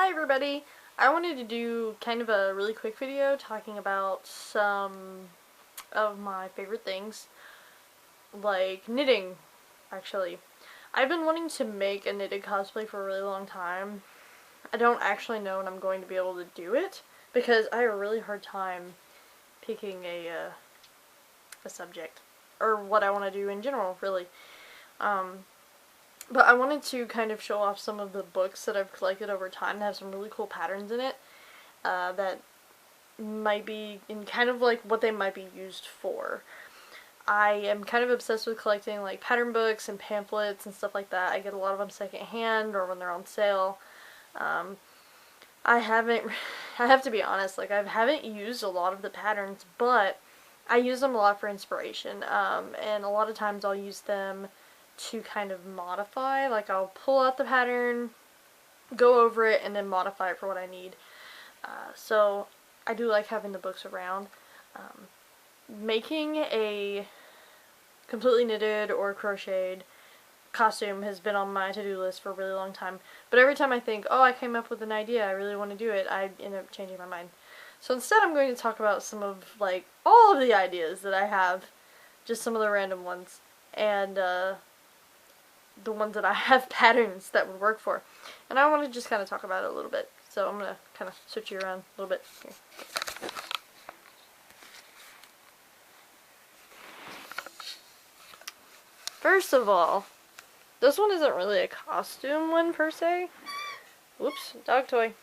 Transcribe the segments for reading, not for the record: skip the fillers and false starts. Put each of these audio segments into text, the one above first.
Hi everybody! I wanted to do kind of a really quick video talking about some of my favorite things, like knitting, actually. I've been wanting to make a knitted cosplay for a really long time. I don't actually know when I'm going to be able to do it, because I have a really hard time picking a subject, or what I want to do in general, really. But I wanted to kind of show off some of the books that I've collected over time that have some really cool patterns in it that might be in kind of like what they might be used for. I am kind of obsessed with collecting like pattern books and pamphlets and stuff like that. I get a lot of them secondhand or when they're on sale. I have to be honest, like I haven't used a lot of the patterns, but I use them a lot for inspiration, and a lot of times I'll use them to kind of modify. Like I'll pull out the pattern, go over it, and then modify it for what I need. So I do like having the books around. Making a completely knitted or crocheted costume has been on my to-do list for a really long time. But every time I think, oh, I came up with an idea, I really want to do it, I end up changing my mind. So instead I'm going to talk about some of, like, all of the ideas that I have, just some of the random ones, and the ones that I have patterns that would work for. And I want to just kind of talk about it a little bit. So I'm going to kind of switch you around a little bit here. First of all, this one isn't really a costume one per se. Whoops, dog toy.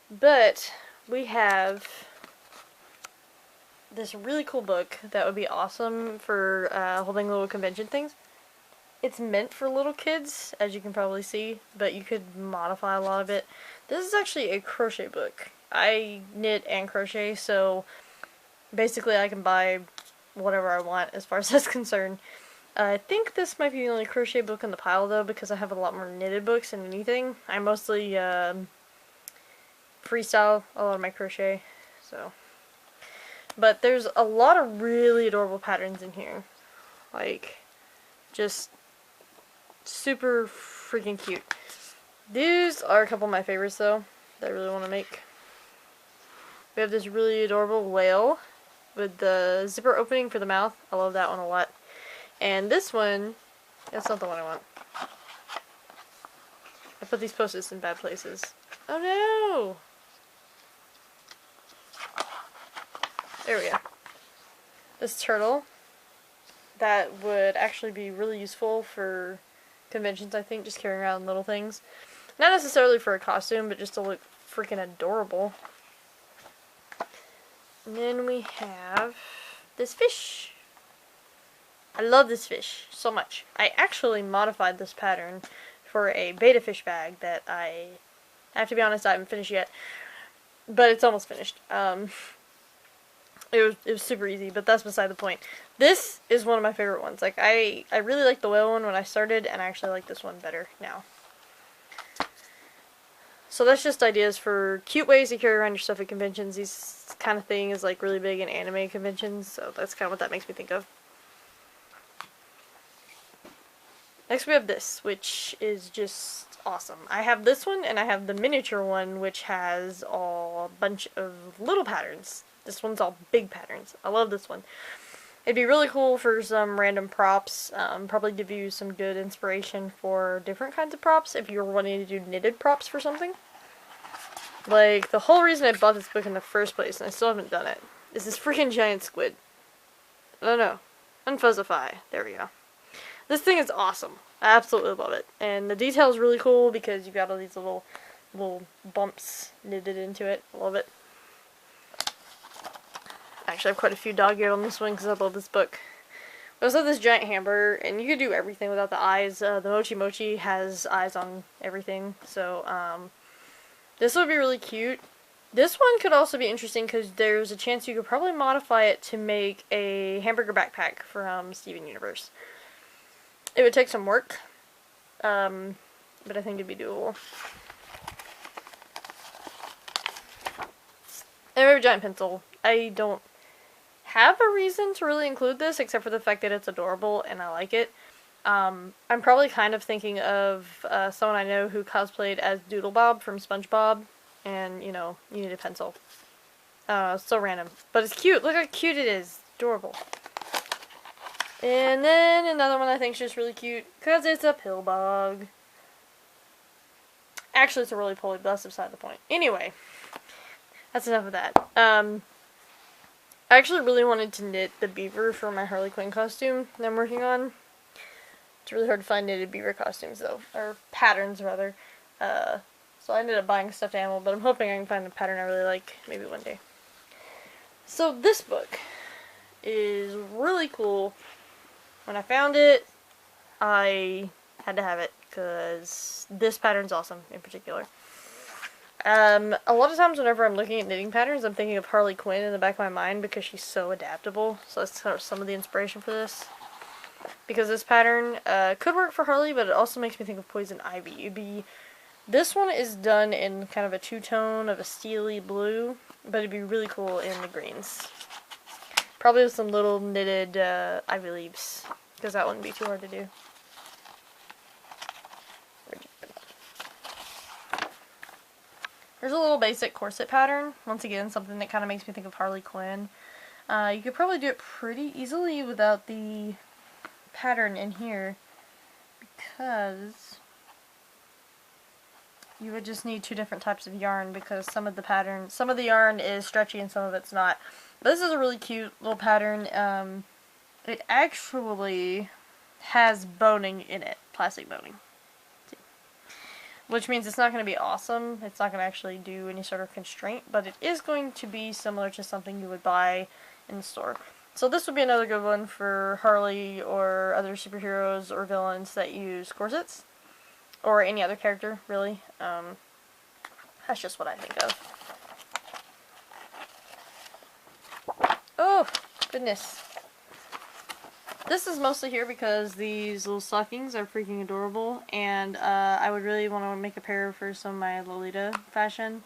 But we have this really cool book that would be awesome for holding little convention things. It's meant for little kids, as you can probably see, but you could modify a lot of it. This is actually a crochet book. I knit and crochet, so basically I can buy whatever I want as far as that's concerned. I think this might be the only crochet book in the pile, though, because I have a lot more knitted books than anything. I mostly freestyle a lot of my crochet, so. But there's a lot of really adorable patterns in here. Like, just super freaking cute. These are a couple of my favorites, though, that I really want to make. We have this really adorable whale with the zipper opening for the mouth. I love that one a lot. And this one, that's not the one I want. I put these post-its in bad places. Oh no! There we go. This turtle, that would actually be really useful for conventions, I think, just carrying around little things. Not necessarily for a costume, but just to look freaking adorable. And then we have this fish. I love this fish so much. I actually modified this pattern for a beta fish bag that I have to be honest, I haven't finished yet. But it's almost finished. It was super easy, but that's beside the point. This is one of my favorite ones. Like, I really liked the whale one when I started, and I actually like this one better now. So that's just ideas for cute ways to carry around your stuff at conventions. These kind of thing is like really big in anime conventions, so that's kind of what that makes me think of. Next we have this, which is just awesome. I have this one, and I have the miniature one, which has a bunch of little patterns. This one's all big patterns. I love this one. It'd be really cool for some random props. Probably give you some good inspiration for different kinds of props if you're wanting to do knitted props for something. Like, the whole reason I bought this book in the first place, and I still haven't done it, is this freaking giant squid. I don't know. Unfuzzify. There we go. This thing is awesome. I absolutely love it. And the detail is really cool because you've got all these little bumps knitted into it. I love it. Actually, I have quite a few dog ears on this one because I love this book. We also have this giant hamburger, and you could do everything without the eyes. The Mochi Mochi has eyes on everything, so this would be really cute. This one could also be interesting because there's a chance you could probably modify it to make a hamburger backpack from Steven Universe. It would take some work, but I think it'd be doable. And we have a giant pencil. I don't have a reason to really include this except for the fact that it's adorable and I like it. I'm probably kind of thinking of someone I know who cosplayed as Doodle Bob from SpongeBob, and, you know, you need a pencil. So random. But it's cute. Look how cute it is. Adorable. And then another one I think is just really cute, because it's a pill bug. Actually, it's a roly poly, but that's beside the point. Anyway, that's enough of that. I actually really wanted to knit the beaver for my Harley Quinn costume that I'm working on. It's really hard to find knitted beaver costumes, though. Or patterns, rather. So I ended up buying a stuffed animal, but I'm hoping I can find a pattern I really like, maybe one day. So this book is really cool. When I found it, I had to have it, because this pattern's awesome, in particular. A lot of times whenever I'm looking at knitting patterns, I'm thinking of Harley Quinn in the back of my mind, because she's so adaptable. So that's kind of some of the inspiration for this. Because this pattern could work for Harley, but it also makes me think of Poison Ivy. This one is done in kind of a two-tone of a steely blue, but it'd be really cool in the greens. Probably with some little knitted ivy leaves, because that wouldn't be too hard to do. Here's a little basic corset pattern. Once again, something that kind of makes me think of Harley Quinn. You could probably do it pretty easily without the pattern in here, because you would just need two different types of yarn, because some of the yarn is stretchy and some of it's not. But this is a really cute little pattern. It actually has boning in it, plastic boning. Which means it's not going to be awesome. It's not going to actually do any sort of constraint, but it is going to be similar to something you would buy in the store. So this would be another good one for Harley or other superheroes or villains that use corsets. Or any other character, really. That's just what I think of. Oh, goodness. This is mostly here because these little stockings are freaking adorable, and I would really want to make a pair for some of my Lolita fashion.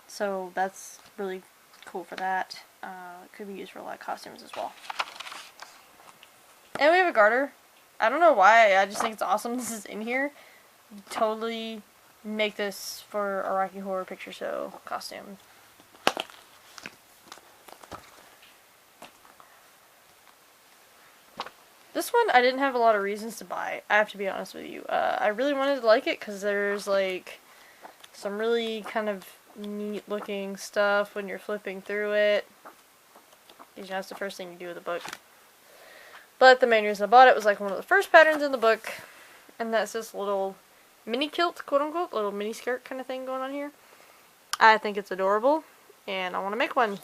So that's really cool for that. It could be used for a lot of costumes as well. And we have a garter. I don't know why, I just think it's awesome this is in here. Totally make this for a Rocky Horror Picture Show costume. This one I didn't have a lot of reasons to buy, I have to be honest with you. I really wanted to like it because there's like some really kind of neat looking stuff when you're flipping through it. You know, that's the first thing you do with the book. But the main reason I bought it was like one of the first patterns in the book, and that's this little mini kilt, quote unquote, little mini skirt kind of thing going on here. I think it's adorable, and I want to make one.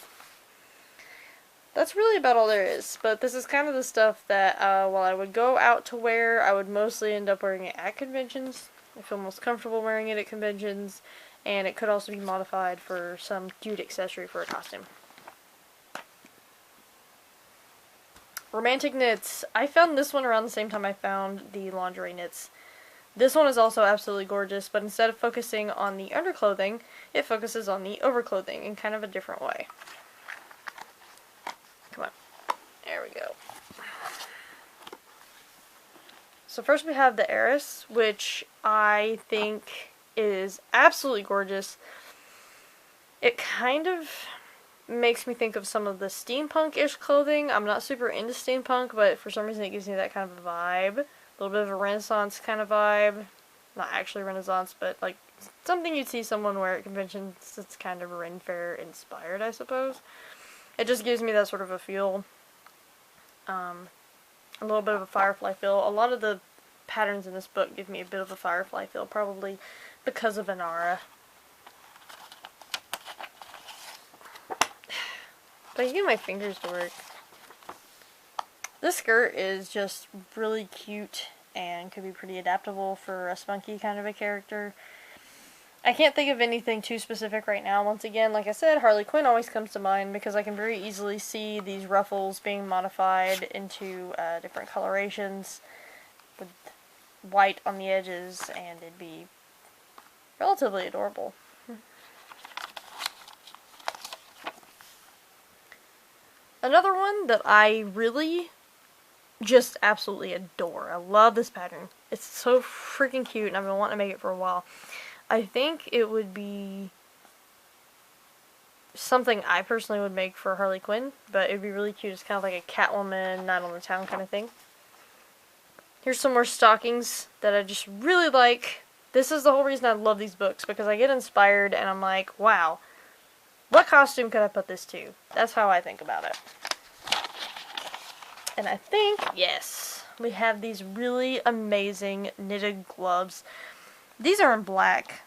That's really about all there is, but this is kind of the stuff that while I would go out to wear, I would mostly end up wearing it at conventions. I feel most comfortable wearing it at conventions, and it could also be modified for some cute accessory for a costume. Romantic knits. I found this one around the same time I found the lingerie knits. This one is also absolutely gorgeous, but instead of focusing on the underclothing, it focuses on the overclothing in kind of a different way. Come on. There we go. So first we have the Heiress, which I think is absolutely gorgeous. It kind of makes me think of some of the steampunk-ish clothing. I'm not super into steampunk, but for some reason it gives me that kind of a vibe. A little bit of a Renaissance kind of vibe. Not actually Renaissance, but like something you'd see someone wear at conventions. It's kind of Ren Fair inspired, I suppose. It just gives me that sort of a feel. A little bit of a Firefly feel. A lot of the patterns in this book give me a bit of a Firefly feel, probably because of Inara. But I can get my fingers to work. This skirt is just really cute and could be pretty adaptable for a spunky kind of a character. I can't think of anything too specific right now. Once again, like I said, Harley Quinn always comes to mind because I can very easily see these ruffles being modified into different colorations with white on the edges, and it'd be relatively adorable. Another one that I really just absolutely adore. I love this pattern. It's so freaking cute, and I've been wanting to make it for a while. I think it would be something I personally would make for Harley Quinn, but it would be really cute. It's kind of like a Catwoman, Night on the Town kind of thing. Here's some more stockings that I just really like. This is the whole reason I love these books, because I get inspired and I'm like, wow, what costume could I put this to? That's how I think about it. And I think, yes, we have these really amazing knitted gloves. These are in black,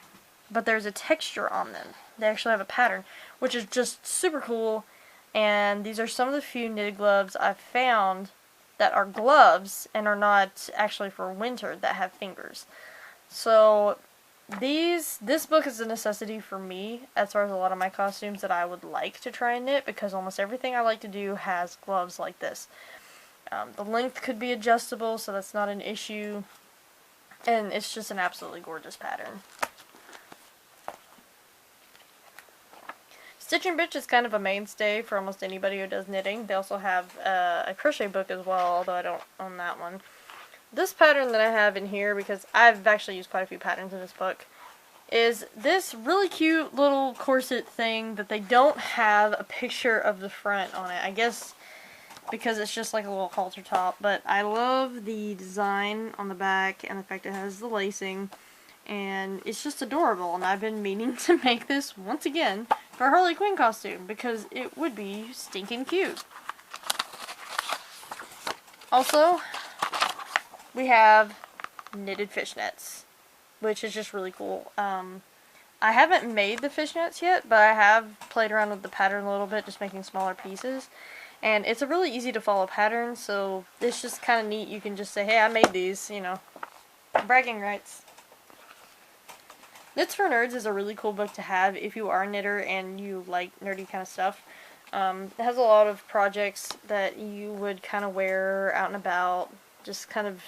but there's a texture on them. They actually have a pattern, which is just super cool. And these are some of the few knitted gloves I've found that are gloves and are not actually for winter, that have fingers. So this book is a necessity for me as far as a lot of my costumes that I would like to try and knit, because almost everything I like to do has gloves like this. The length could be adjustable, so that's not an issue. And it's just an absolutely gorgeous pattern. Stitch and Bitch is kind of a mainstay for almost anybody who does knitting. They also have a crochet book as well, although I don't own that one. This pattern that I have in here, because I've actually used quite a few patterns in this book, is this really cute little corset thing that they don't have a picture of the front on it. I guess because it's just like a little halter top, but I love the design on the back and the fact it has the lacing, and it's just adorable, and I've been meaning to make this once again for a Harley Quinn costume because it would be stinking cute. Also, we have knitted fishnets, which is just really cool. I haven't made the fishnets yet, but I have played around with the pattern a little bit, just making smaller pieces. And it's a really easy to follow pattern, so it's just kind of neat. You can just say, hey, I made these, you know. Bragging rights. Knits for Nerds is a really cool book to have if you are a knitter and you like nerdy kind of stuff. It has a lot of projects that you would kind of wear out and about. Just kind of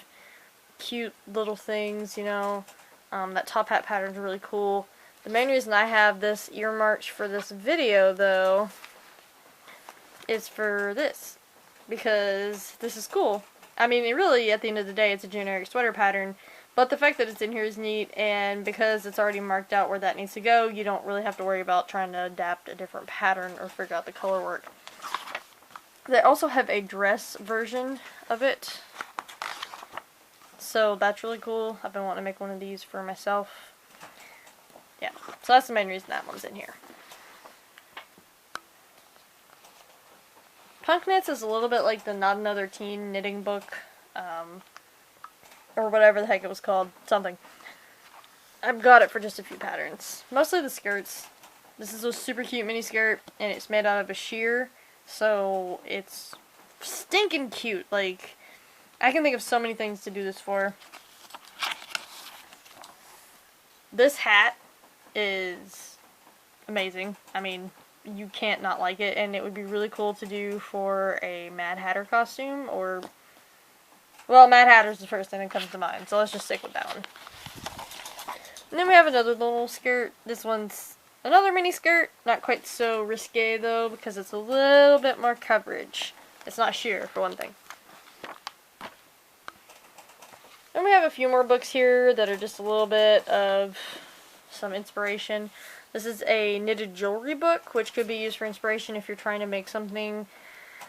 cute little things, you know. That top hat pattern is really cool. The main reason I have this earmarked for this video, though, is for this, because this is cool. I mean, it really, at the end of the day, it's a generic sweater pattern, but the fact that it's in here is neat, and because it's already marked out where that needs to go, you don't really have to worry about trying to adapt a different pattern or figure out the color work. They also have a dress version of it, so that's really cool. I've been wanting to make one of these for myself. Yeah, so that's the main reason that one's in here. Punk Knits is a little bit like the Not Another Teen knitting book, or whatever the heck it was called, something. I've got it for just a few patterns. Mostly the skirts. This is a super cute mini skirt, and it's made out of a sheer, so it's stinking cute. Like, I can think of so many things to do this for. This hat is amazing. I mean, you can't not like it, and it would be really cool to do for a Mad Hatter costume, or, well, Mad Hatter's the first thing that comes to mind, so let's just stick with that one. And then we have another little skirt. This one's another mini skirt, not quite so risque though, because it's a little bit more coverage. It's not sheer, for one thing. Then we have a few more books here that are just a little bit of some inspiration. This is a knitted jewelry book, which could be used for inspiration if you're trying to make something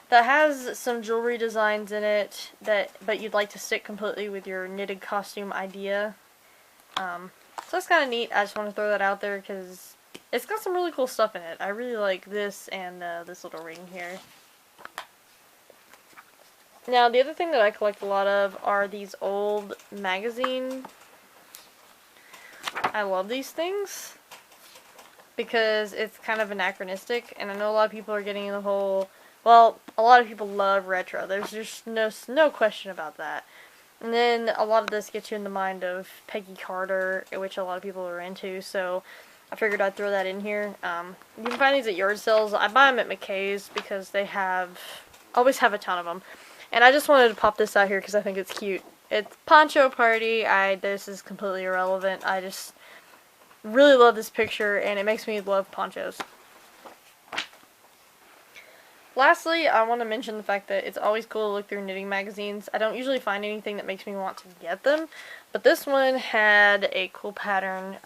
that has some jewelry designs in it, but you'd like to stick completely with your knitted costume idea. So that's kind of neat. I just want to throw that out there because it's got some really cool stuff in it. I really like this and this little ring here. Now, the other thing that I collect a lot of are these old magazine. I love these things because it's kind of anachronistic, and I know a lot of people are getting the whole, well, a lot of people love retro. There's just no question about that. And then a lot of this gets you in the mind of Peggy Carter, which a lot of people are into, so I figured I'd throw that in here. You can find these at yard sales. I buy them at McKay's because they always have a ton of them. And I just wanted to pop this out here because I think it's cute. It's Poncho Party. This is completely irrelevant. I just really love this picture, and it makes me love ponchos. Lastly, I want to mention the fact that it's always cool to look through knitting magazines. I don't usually find anything that makes me want to get them, but this one had a cool pattern.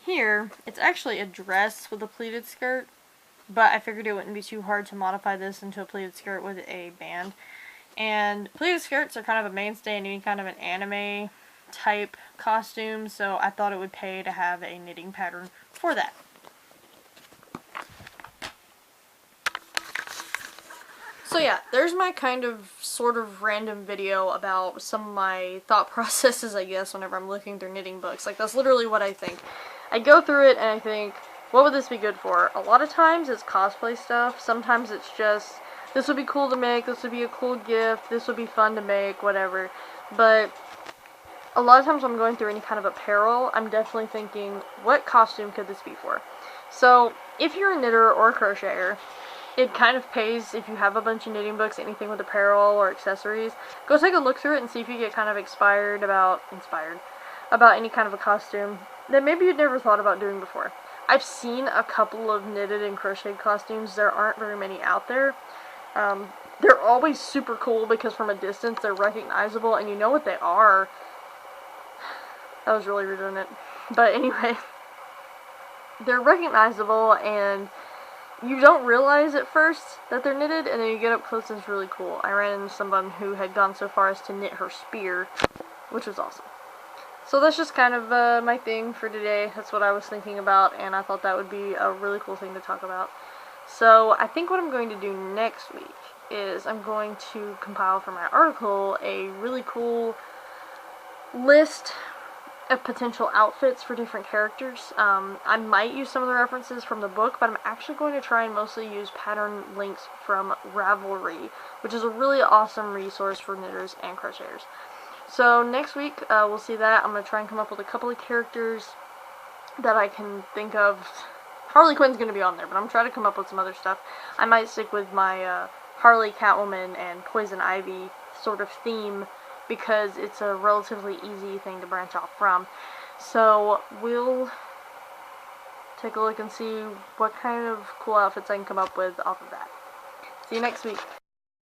Here, it's actually a dress with a pleated skirt, but I figured it wouldn't be too hard to modify this into a pleated skirt with a band. And pleated skirts are kind of a mainstay in any kind of an anime type costume, so I thought it would pay to have a knitting pattern for that. So yeah, there's my kind of sort of random video about some of my thought processes, I guess, whenever I'm looking through knitting books. Like, that's literally what I think. I go through it and I think, what would this be good for? A lot of times it's cosplay stuff. Sometimes it's just, this would be cool to make, this would be a cool gift, this would be fun to make, whatever. But a lot of times when I'm going through any kind of apparel, I'm definitely thinking, what costume could this be for? So, if you're a knitter or a crocheter, it kind of pays if you have a bunch of knitting books, anything with apparel or accessories. Go take a look through it and see if you get kind of inspired about any kind of a costume that maybe you'd never thought about doing before. I've seen a couple of knitted and crocheted costumes. There aren't very many out there. They're always super cool because from a distance they're recognizable and you know what they are. That was really redundant. But anyway, they're recognizable and you don't realize at first that they're knitted, and then you get up close and it's really cool. I ran into someone who had gone so far as to knit her spear, which was awesome. So that's just kind of my thing for today. That's what I was thinking about, and I thought that would be a really cool thing to talk about. So I think what I'm going to do next week is I'm going to compile for my article a really cool list of potential outfits for different characters. I might use some of the references from the book, but I'm actually going to try and mostly use pattern links from Ravelry, which is a really awesome resource for knitters and crocheters. So next week, we'll see that. I'm going to try and come up with a couple of characters that I can think of. Harley Quinn's going to be on there, but I'm trying to come up with some other stuff. I might stick with my Harley, Catwoman, and Poison Ivy sort of theme, because it's a relatively easy thing to branch off from. So we'll take a look and see what kind of cool outfits I can come up with off of that. See you next week.